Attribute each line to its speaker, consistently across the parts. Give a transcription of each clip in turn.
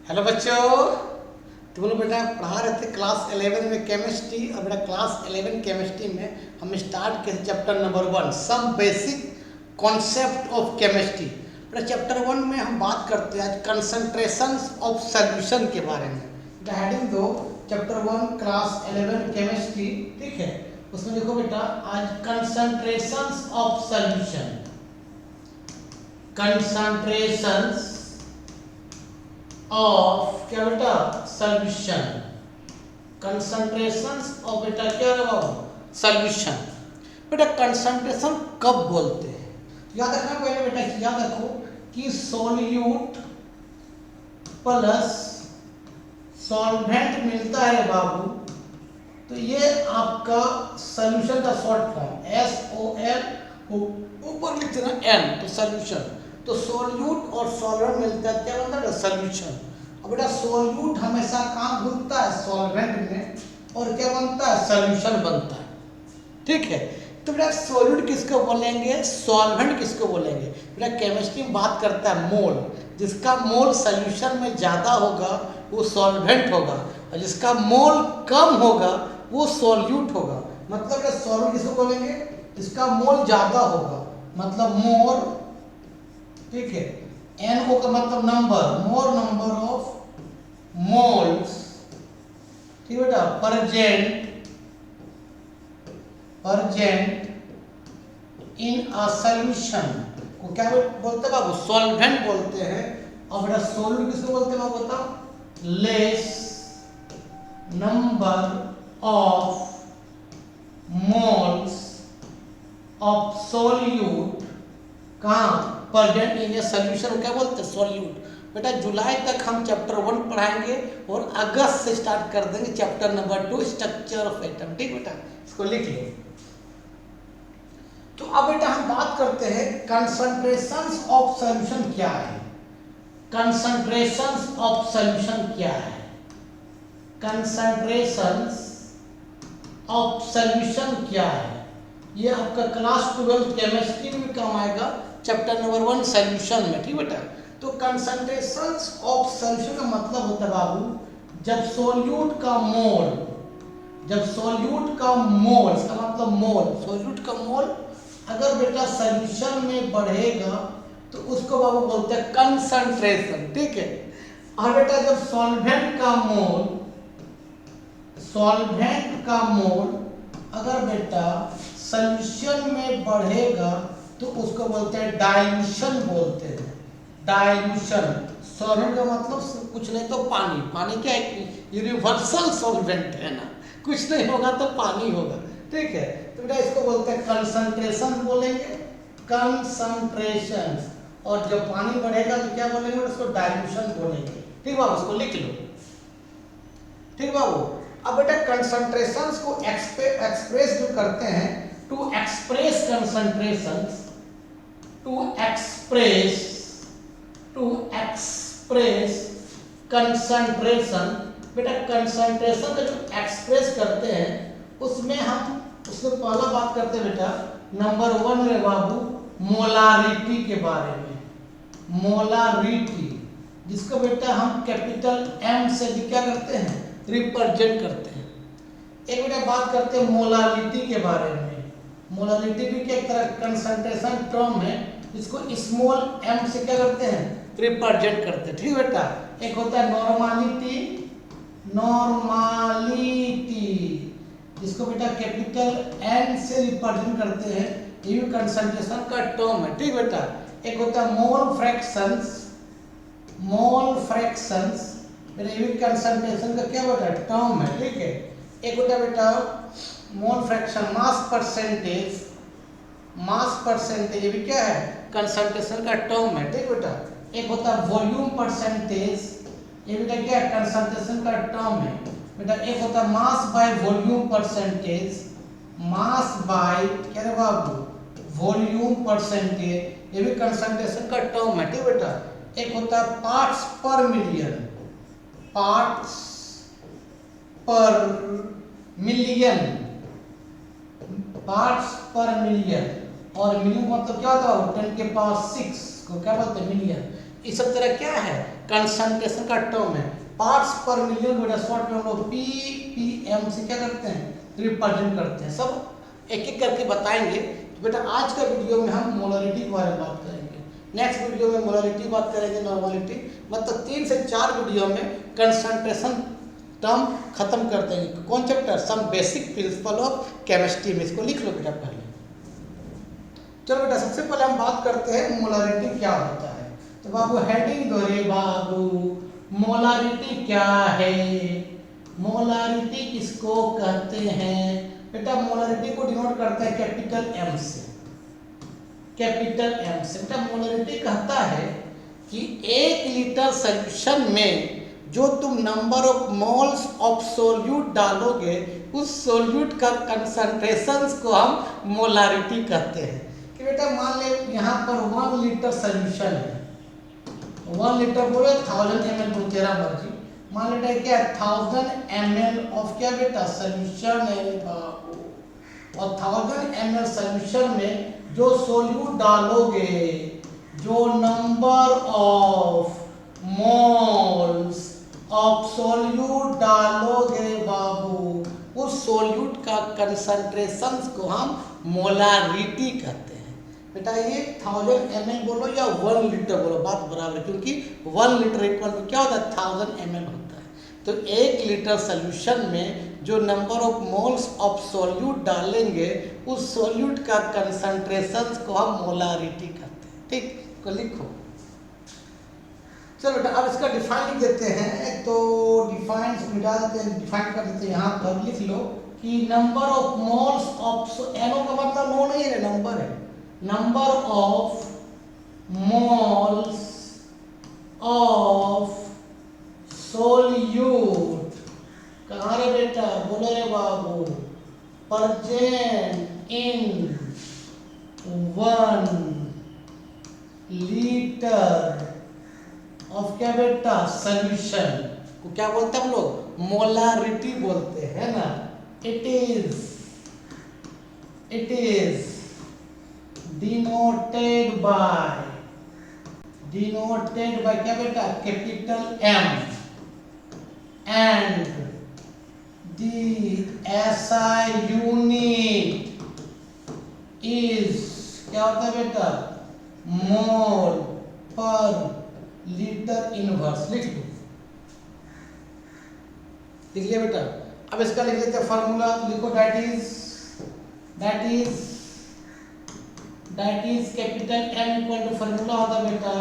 Speaker 1: Hello बच्चों, तुम लोग बेटा पढ़ा रहे थे क्लास 11 में केमिस्ट्री। और बेटा क्लास 11 केमिस्ट्री में हम स्टार्ट किए chapter number 1 some basic concept of chemistry. बेटा चैप्टर 1 में हम बात करते हैं आज कंसंट्रेशंस ऑफ सॉल्यूशन के बारे में। बेटा हेडिंग दो चैप्टर 1 क्लास 11 केमिस्ट्री, ठीक है। उसमें देखो बेटा आज concentrations of solution, concentrations of क्या बेटा सॉल्यूशन, कंसंट्रेशंस ऑफ बेटा क्या है बाबू सॉल्यूशन। बेटा कंसंट्रेशन कब बोलते हैं याद रखना पहले बेटा, याद रखो कि सॉल्यूट प्लस सॉल्वेंट मिलता है बाबू, तो ये आपका सॉल्यूशन का शॉर्ट फॉर्म SOL ऊपर लिख देना N, तो सॉल्यूशन। तो सोल्यूट और सॉल्वेंट मिलता है क्या बनता है सॉल्यूशन। अब बेटा सोल्यूट हमेशा कहाँ घुलता है सॉल्वेंट में, और क्या बनता है सॉल्यूशन बनता है, ठीक है। तो बेटा सोल्यूट किसको बोलेंगे, सॉल्वेंट किसको बोलेंगे। बेटा केमिस्ट्री में बात करता है मोल, जिसका मोल सॉल्यूशन में ज़्यादा होगा वो सॉल्वेंट होगा, और जिसका मोल कम होगा वो सोल्यूट होगा। मतलब सॉल्वेंट किसको बोलेंगे, जिसका मोल ज़्यादा होगा, मतलब मोर, ठीक है। NO का मतलब number, more number of moles, ठीक बेटा, प्रेजेंट इन अ सॉल्यूशन को क्या बोलते हैं बाबू, सॉल्वेंट बोलते हैं। और बेटा सोल्यूट किसको बोलते हैं बाबू बताओ, less number of moles of solute कहाँ प्रेजेंट इन ए सॉल्यूशन, क्या बोलते हैं सॉल्यूट। बेटा जुलाई तक हम चैप्टर 1 पढ़ाएंगे और अगस्त से स्टार्ट कर देंगे chapter number 2 structure of atom, ठीक बेटा, इसको लिख लो। तो अब बेटा हम बात करते हैं कंसंट्रेशंस ऑफ सॉल्यूशन क्या है। कंसंट्रेशंस ऑफ सॉल्यूशन क्या है, कंसंट्रेशंस ऑफ सॉल्यूशन क्या है, ये आपका क्लास 12 केमिस्ट्री में काम आएगा चैप्टर नंबर 1 सॉल्यूशन में, ठीक बेटा। तो कंसंट्रेशंस ऑफ सॉल्यूशन का मतलब होता है बाबू जब सोल्यूट का मोल, जब सोल्यूट का मोल, इसका मतलब मोल, सोल्यूट का मोल अगर बेटा सॉल्यूशन में बढ़ेगा तो उसको बाबू बोलते हैं कंसंट्रेशन, ठीक है। और बेटा जब सॉल्वेंट का मोल, सॉल्वेंट का मोल अगर बेटा सॉल्यूशन में बढ़ेगा तो उसको बोलते हैं डाइल्यूशन बोलते हैं, डाइल्यूशन। सॉल्वेंट का मतलब कुछ नहीं तो पानी, पानी क्या है यूनिवर्सल सॉल्वेंट है ना, कुछ नहीं होगा तो पानी होगा, ठीक है। तो बेटा इसको बोलते हैं कंसंट्रेशन बोलेंगे, कंसंट्रेशन। और जब पानी बढ़ेगा तो क्या बोलेंगे उसको डाइल्यूशन बोलेंगे, ठीक बाबू, उसको लिख लो, ठीक बाबू। अब बेटा कंसंट्रेशंस को एक्सप्रेस जो करते हैं, to express concentrations, to express concentration. बेटा कंसंट्रेशन का जो एक्सप्रेस करते हैं उसमें हम उससे पहला बात करते हैं बेटा नंबर 1 में बाबू मोलारिटी के बारे में, मोलारिटी, जिसको बेटा हम कैपिटल M से भी क्या करते हैं रिप्रेजेंट करते हैं। एक बेटा बात करते हैं मोलारिटी के बारे में। मोलारिटी भी क्या एक तरह कंसंट्रेशन टर्म है, इसको स्मॉल m से क्या करते हैं रिप्रेजेंट करते हैं, ठीक बेटा। एक होता है नॉर्मालिटी, नॉर्मालिटी जिसको बेटा कैपिटल N से रिप्रेजेंट करते हैं, ये भी कंसंट्रेशन का टर्म है, ठीक बेटा। एक होता है मोल फ्रैक्शंस, मोल फ्रैक्शंस ये भी कंसंट्रेशन का क्या बेटा टर्म है, ठीक है। एक होता है बेटा mole fraction, mass percentage, mass percentage ये भी क्या है कंसंट्रेशन का टर्म है, ठीक बेटा। एक होता है वॉल्यूम परसेंटेज, ये बेटा क्या है कंसंट्रेशन का टर्म है बेटा। एक होता है mass by volume percentage, mass by क्या है बाबू वॉल्यूम परसेंटेज, ये भी कंसंट्रेशन का टर्म है, ठीक बेटा। एक होता है पार्ट्स पर मिलियन, पार्ट्स पर मिलियन, पार्ट्स पर मिलियन, और मिलियन मतलब क्या होता है 10 के पावर 6 को क्या बोलते हैं मिलियन। इस सब तरह क्या है कंसंट्रेशन का टर्म है। पार्ट्स पर मिलियन बेटा शॉर्ट में हम लोग ppm से क्या करते हैं, रिप्रेजेंट करते हैं। सब एक एक करके बताएंगे। तो बेटा आज का वीडियो में हम मोलरिटी के बारे में बात करेंगे, नेक्स्ट वीडियो में मोलरिटी बात करेंगे, नॉर्मलिटी, मतलब 3 से 4 वीडियो में कंसंट्रेशन टर्म खत्म कर देंगे। कौन chapter, some basic principle of chemistry में, इसको लिख लो बेटा पहले। चलो बेटा सबसे पहले हम बात करते हैं मोलरिटी क्या होता है। तो बाबू हेडिंग दो रे बाबू, मोलरिटी क्या है, मोलरिटी किसको कहते हैं। बेटा मोलरिटी को डिनोट करते हैं कैपिटल एम से, कैपिटल एम से। बेटा मोलरिटी कहता है कि 1 लीटर सॉल्यूशन में जो तुम number of moles of solute डालोगे, उस सोल्यूट का कंसंट्रेशंस को हम मोलरिटी कहते हैं। कि बेटा मान ले यहाँ पर 1 लीटर सॉल्यूशन है, 1 लीटर बोले 1000 ml बोल, तेरा मर्जी। मान लेता है क्या 1000 ml ऑफ क्या बेटा सॉल्यूशन है बाबू, और 1000 ml सॉल्यूशन में जो सोल्यूट डालोगे, जो number of moles of solute डालोगे बाबू, उस सोल्यूट का कंसंट्रेशंस को हम मोलरिटी कहते हैं। बेटा ये 1000 ml बोलो या 1 लीटर बोलो, बात बराबर, क्योंकि 1 लीटर इक्वल टू क्या होता है 1000 ml होता है। तो 1 लीटर सोल्यूशन में जो number of moles of solute डालेंगे, उस सोल्यूट का कंसंट्रेशंस को हम मोलरिटी कहते हैं। ठीक, को लिखो। चलो बेटा अब इसका डिफाइन लिख देते हैं। तो डिफाइन मिटा देते हैं, डिफाइन कर देते हैं। यहाँ पर लिख लो कि नंबर ऑफ मोल्स ऑफ, एनो का मतलब नो नहीं है, नंबर है, number of moles of solute, कहाँ रे बेटा बोलो रे बाबू, प्रेजेंट इन 1 लीटर ऑफ क्या बेटा सॉल्यूशन को क्या बोलते हैं हम लोग, मोलरिटी बोलते हैं ना। इट इज डिनोटेड बाय क्या बेटा capital M, and the SI unit is क्या होता है बेटा, मोल पर लीटर इनवर्स। लिख लो, लिख लिया बेटा। अब इसका लिख लेते हैं फार्मूला। तो लिखो that is capital M equal to, formula होता बेटा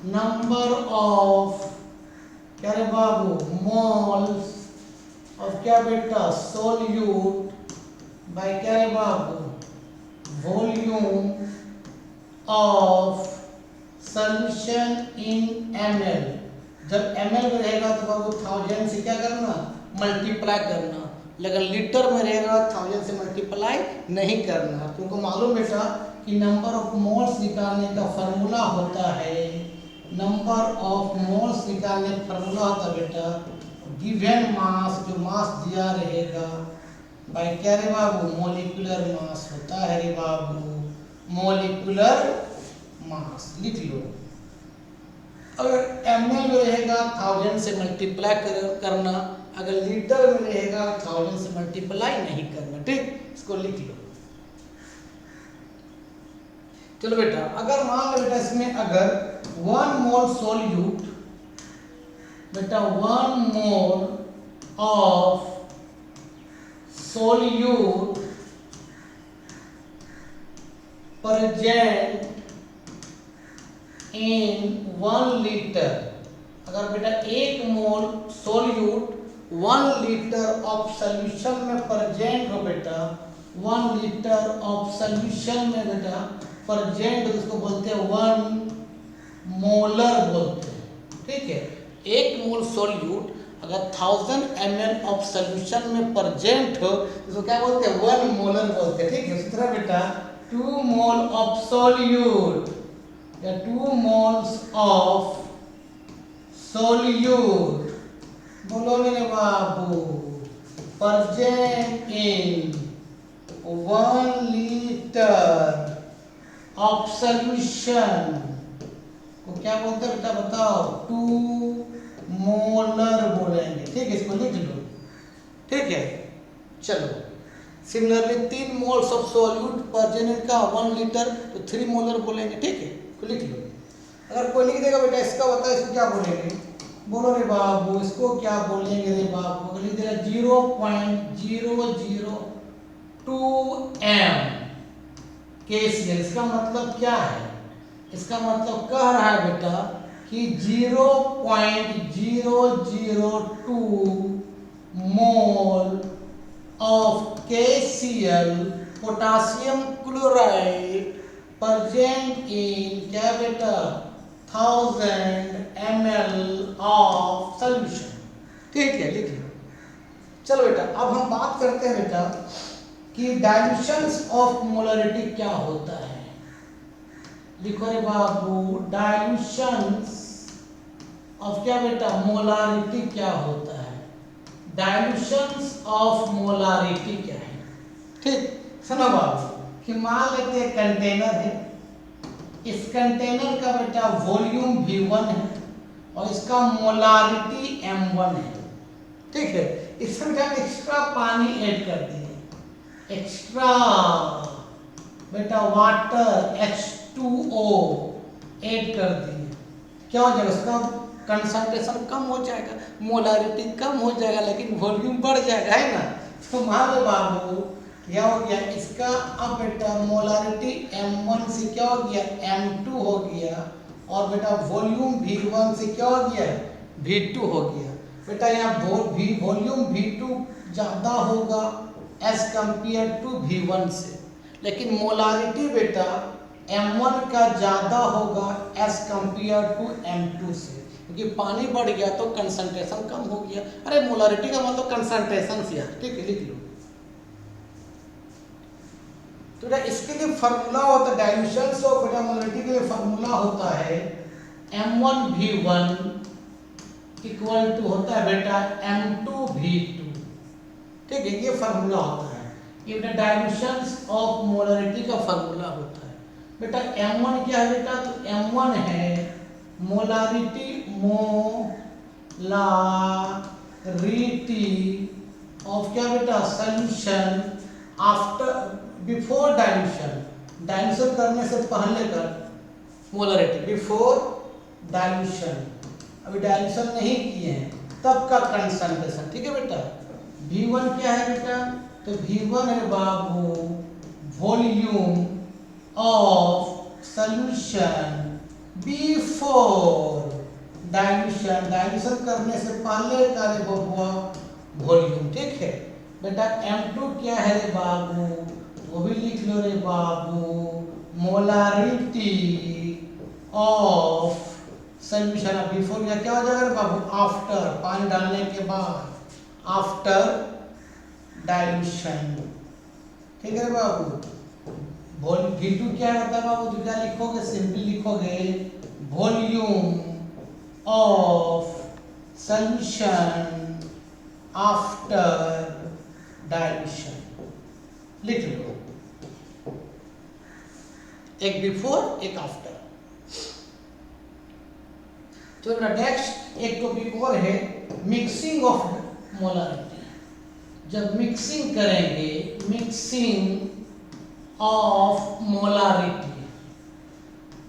Speaker 1: नंबर ऑफ क्या रे बाबू, मोल्स ऑफ क्या बेटा सोल्यूट बाय क्या रे बाबू, volume of solution in ml। जब ml में रहेगा तो बाबू 1000 से क्या करना, मल्टीप्लाई करना, लेकिन लीटर में रहेगा 1000 से मल्टीप्लाई नहीं करना। तुमको मालूम बेटा कि नंबर ऑफ मोल्स निकालने का फार्मूला होता है, नंबर ऑफ मोल्स निकालने का फार्मूला होता है बेटा गिवन मास, जो मास दिया रहेगा बाय क्या रे बाबू, मोलिकुलर मास होता है रे बाबू, मोलिकुलर मास। लिख लो। अगर ml में रहेगा 1000 से मल्टीप्लाई करना, अगर लीटर में रहेगा 1000 से मल्टीप्लाई नहीं करना। ठीक, इसको लिख लो। चलो बेटा अगर मान लो बेटा इसमें अगर 1 मोल सोल्यूट, बेटा 1 mole of solute present in 1 litre, अगर बेटा 1 मोल सोल्यूट 1 लीटर ऑफ सॉल्यूशन में प्रेजेंट हो बेटा, 1 लीटर ऑफ सॉल्यूशन में बेटा प्रेजेंट, उसको बोलते हैं 1 मोलर बोलते हैं। ठीक है, 1 मोल सोल्यूट अगर 1000 ml ऑफ सॉल्यूशन में प्रेजेंट हो, इसको क्या बोलते हैं, 1 मोलर बोलते हैं। ठीक है, इसी तरह बेटा 2 मोल ऑफ सोल्यूट या 2 moles of solute, बोलो मेरे बाबू, present in 1 liter of solution को क्या बोलते हैं बेटा बताओ, 2 मोलर बोलेंगे। ठीक है, इसको लिख लो। ठीक है, चलो सिमिलरली 3 मोल्स ऑफ सॉल्यूट पर जेनर का 1 लीटर तो 3 मोलर बोलेंगे। ठीक है, तो लिख लो। अगर कोई लिख देगा बेटा इसका बता, इसको क्या बोलेंगे, बोलो रे बाबू, इसको क्या बोलेंगे रे बाबू। अगर लिख देगा 0.002 m KCl, इसका मतलब क्या है, इसका मतलब कह रहा है बेटा कि 0.002 मोल of KCl potassium chloride present in क्या बेटा 1000 ml of solution। ठीक है, लिख लो। चलो बेटा अब हम बात करते हैं बेटा कि डाइल्यूशंस ऑफ मोलरिटी क्या होता है। लिखो रे बाबू, डाइल्यूशंस ऑफ क्या बेटा मोलारिटी क्या होता है, डाइल्यूशंस ऑफ मोलारिटी क्या है। ठीक, सुनो बाबू कि मान लेते हैं कंटेनर है, इस कंटेनर का बेटा वॉल्यूम V1 है और इसका मोलारिटी M1 है। ठीक है, इसमें हम एक्स्ट्रा पानी ऐड कर दिए, एक्स्ट्रा बेटा वाटर H2O ऐड कर दिए, क्या हो जाएगा, उसका कंसंट्रेशन कम हो जाएगा, मोलारिटी कम हो जाएगा, लेकिन वॉल्यूम बढ़ जाएगा, है ना। तो मान लो बाबू क्या हो गया इसका, अब बेटा मोलारिटी M1 से क्या हो गया M2 हो गया, और बेटा वॉल्यूम V1 से क्या हो गया V2 हो गया। बेटा यहाँ वॉल्यूम V2 ज़्यादा होगा एज कंपेयर टू V1 से, लेकिन मोलारिटी बेटा M1 का ज़्यादा होगा एज कंपेयर टू M2 से, क्योंकि पानी बढ़ गया तो कंसंट्रेशन कम हो गया। अरे मोलारिटी का मतलब कंसंट्रेशन से यार। ठीक है, लिख लो। तो बेटा इसके लिए फार्मूला होता है डाइल्यूशन ऑफ बेटा मोलारिटी के लिए फार्मूला होता है M1V1 इक्वल टू होता है बेटा M2V2। ठीक है, ये फार्मूला होता है, ये बेटा डाइल्यूशन ऑफ मोलारिटी का फार्मूला होता है। बेटा M1 क्या है बेटा, तो M1 है मोलारिटी ऑफ क्या बेटा solution after before dilution, dilution करने से पहले का मोलारिटी, बिफोर डाइल्यूशन, अभी डाइल्यूशन नहीं किए हैं तब का कंसंट्रेशन। ठीक है बेटा, V1 क्या है बेटा, तो V1 है बाबू volume of solution before dilution, dilution करने से पहले का रे बबुआ वॉल्यूम। ठीक है बेटा, M2 क्या है रे बाबू, वो भी लिख लो रे बाबू, मोलारिटी ऑफ सॉल्यूशन बिफोर या क्या हो जाएगा रे बाबू, आफ्टर, पानी डालने के बाद, आफ्टर डाइल्यूशन। ठीक है बाबू, V2 क्या है बता बाबू, तो क्या लिखोगे, सिंपल लिखोगे volume of solution after dilution. लिख लो, एक बिफोर एक आफ्टर। तो नेक्स्ट एक टॉपिक और है मिक्सिंग ऑफ मोलारिटी। जब मिक्सिंग करेंगे, मिक्सिंग ऑफ मोलारिटी,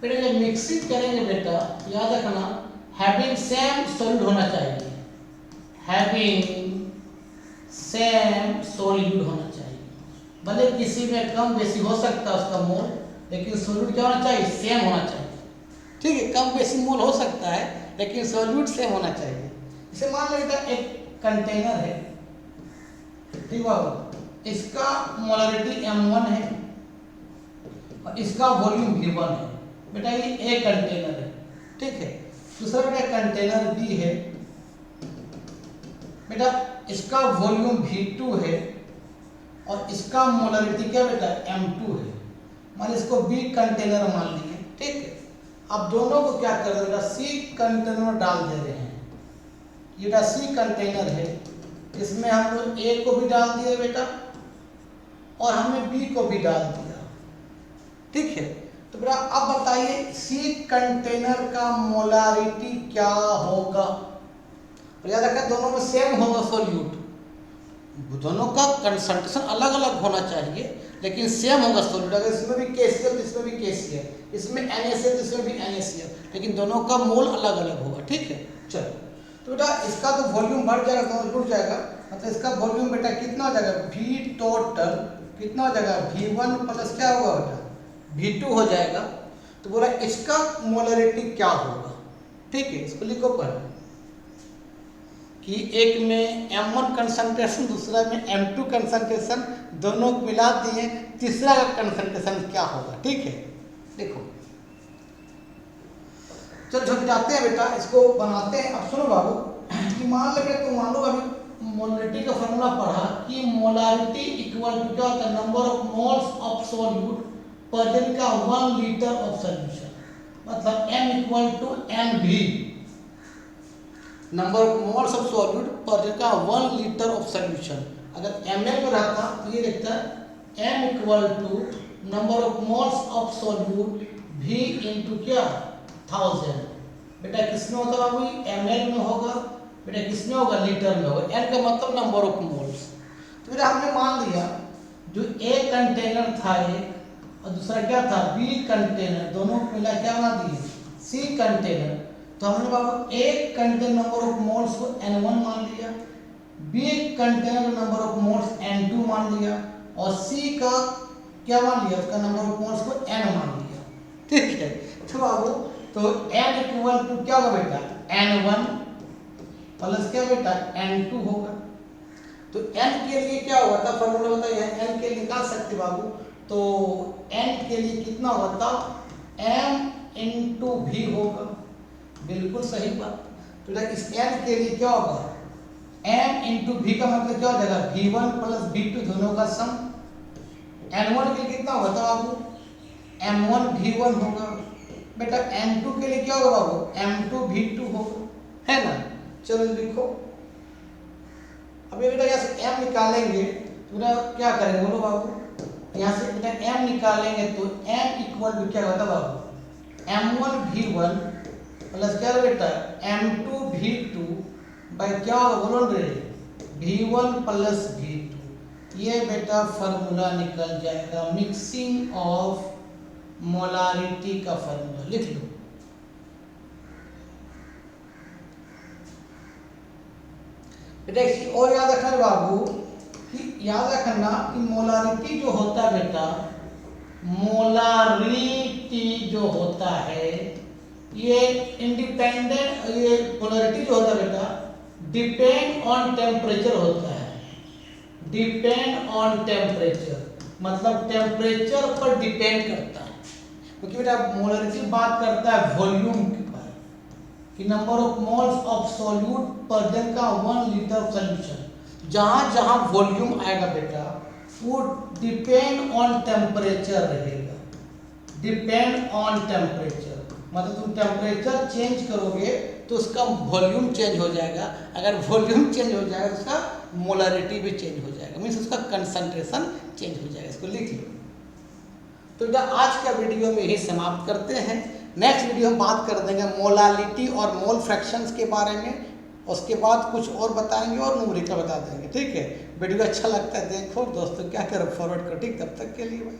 Speaker 1: बेटा जब मिक्सिंग करेंगे बेटा याद रखना हैविंग सेम सॉल्यूट होना चाहिए, हैविंग सेम सॉल्यूट होना चाहिए। भले किसी में कम बेसी हो सकता है उसका मोल, लेकिन सॉल्यूट क्या होना चाहिए, सेम होना चाहिए। ठीक है, कम बेसी मोल हो सकता है लेकिन सॉल्यूट सेम होना चाहिए। इसे मान लो बेटा एक कंटेनर है, ठीक बाबू, इसका मोलारिटी M1 है और इसका वॉल्यूम V1 है। बेटा ये एक कंटेनर है, ठीक है। दूसरा बेटा कंटेनर B है, बेटा इसका वॉल्यूम V2 है और इसका मोलारिटी क्या बेटा M2 है। मान इसको B कंटेनर मान लिए, ठीक है। अब दोनों को क्या कर रहे हैं बेटा, C कंटेनर डाल दे रहे हैं। ये बेटा C कंटेनर है, इसमें हम लोग A को भी डाल दिए बेटा और हमने B को भी डाल दिया, ठीक है। तो बेटा अब बताइए सी कंटेनर का मोलारिटी क्या होगा। और याद रखना दोनों में सेम होगा सॉल्यूट, दोनों का कंसंट्रेशन अलग अलग होना चाहिए लेकिन सेम होगा सॉल्यूट। अगर इसमें भी KCl तो इसमें भी KCl, इसमें NaCl तो इसमें भी NaCl, लेकिन दोनों का मोल अलग अलग होगा। ठीक है, चलो तो बेटा इसका तो वॉल्यूम बढ़ जाएगा, दोनों जुड़ जाएगा, मतलब इसका वॉल्यूम बेटा कितना हो जाएगा, V टोटल कितना हो जाएगा, V1 प्लस क्या होगा बेटा V2 हो जाएगा। तो बोला इसका मोलरिटी क्या होगा। ठीक है, इसको लिखो पहले कि एक में M1 कंसंट्रेशन, दूसरा में M2 कंसंट्रेशन, दोनों को मिला दिए, तीसरा का कंसंट्रेशन क्या होगा। ठीक है, देखो चलो छोटे जाते हैं बेटा, इसको बनाते हैं। अब सुनो बाबू कि मान लो तुम मान लो अभी मोलरिटी का फॉर्मूला पढ़ा कि मोलारिटी इक्वल टू क्या होता है, number of moles of solute present का 1 लीटर ऑफ सॉल्यूशन, मतलब M equal to MV, number of moles of solute पर का 1 लीटर ऑफ सॉल्यूशन। अगर ml में रहता तो ये देखता है M equal to number of moles of solute V into क्या 1000। बेटा किसमें होता है बाबू, ml में होगा, बेटा किसमें होगा, लीटर में होगा। n का मतलब नंबर ऑफ मोल्स। तो बेटा हमने मान लिया जो A कंटेनर था एक और दूसरा क्या था B कंटेनर, दोनों को मिला क्या बना दिए C कंटेनर। तो हमने बाबू एक कंटेनर नंबर ऑफ मोल्स को N1 मान लिया, B container number of moles N2 मान लिया और C का क्या मान लिया, उसका नंबर ऑफ मोल्स को N मान लिया। ठीक है, तो बाबू तो N इक्वल टू क्या होगा बेटा N1 प्लस क्या बेटा N2 होगा। तो N के लिए क्या होगा था फॉर्मूला बताइए, N के लिए निकाल सकते बाबू। तो N के लिए कितना होता M इंटू V होगा, बिल्कुल सही बात। तो इस n के लिए क्या होगा m इंटू वी का मतलब क्या हो जाएगा V1 प्लस V2 दोनों का सम। N1 के लिए कितना होगा तो बाबू M1 V1 होगा, बेटा N2 के लिए क्या होगा बाबू M2 V2 होगा, है ना। चलो लिखो, अभी बेटा यहाँ से m निकालेंगे तो बेटा क्या करेंगे बोलो बाबू, यहाँ से बेटा m निकालेंगे तो m इक्वल टू क्या होता बाबू M1 V1 प्लस क्या बेटा M2 V2 बाई क्या होगा बोलो रे V1 प्लस V2। ये बेटा फॉर्मूला निकल जाएगा मिक्सिंग ऑफ मोलारिटी का फॉर्मूला, लिख लो। बेटा इसकी और याद रखना बाबू कि याद रखना कि मोलारिटी जो होता है बेटा, मोलारिटी जो होता है ये इंडिपेंडेंट, ये मोलारिटी जो होता है बेटा डिपेंड ऑन टेम्परेचर होता है, डिपेंड ऑन टेम्परेचर मतलब टेम्परेचर पर डिपेंड करता है। क्योंकि बेटा मोलारिटी बात करता है वॉल्यूम के बारे में कि number of moles of solute पर जन का 1 लीटर ऑफ सॉल्यूशन, जहां जहां वॉल्यूम आएगा बेटा वो डिपेंड ऑन टेम्परेचर रहेगा, डिपेंड ऑन टेम्परेचर मतलब तुम टेम्परेचर चेंज करोगे तो उसका वॉल्यूम चेंज हो जाएगा, अगर वॉल्यूम चेंज हो जाएगा तो उसका मोलारिटी भी चेंज हो जाएगा, मीन्स उसका कंसंट्रेशन चेंज हो जाएगा। इसको लिख लो। तो बेटा आज का वीडियो में यही समाप्त करते हैं। नेक्स्ट वीडियो हम बात कर देंगे मोलालिटी और मोल फ्रैक्शंस के बारे में, उसके बाद कुछ और बताएंगे और न्यूमेरिकल बता देंगे। ठीक है, वीडियो अच्छा लगता है देखो दोस्तों, क्या करो फॉरवर्ड करो। ठीक, तब तक के लिए भाई।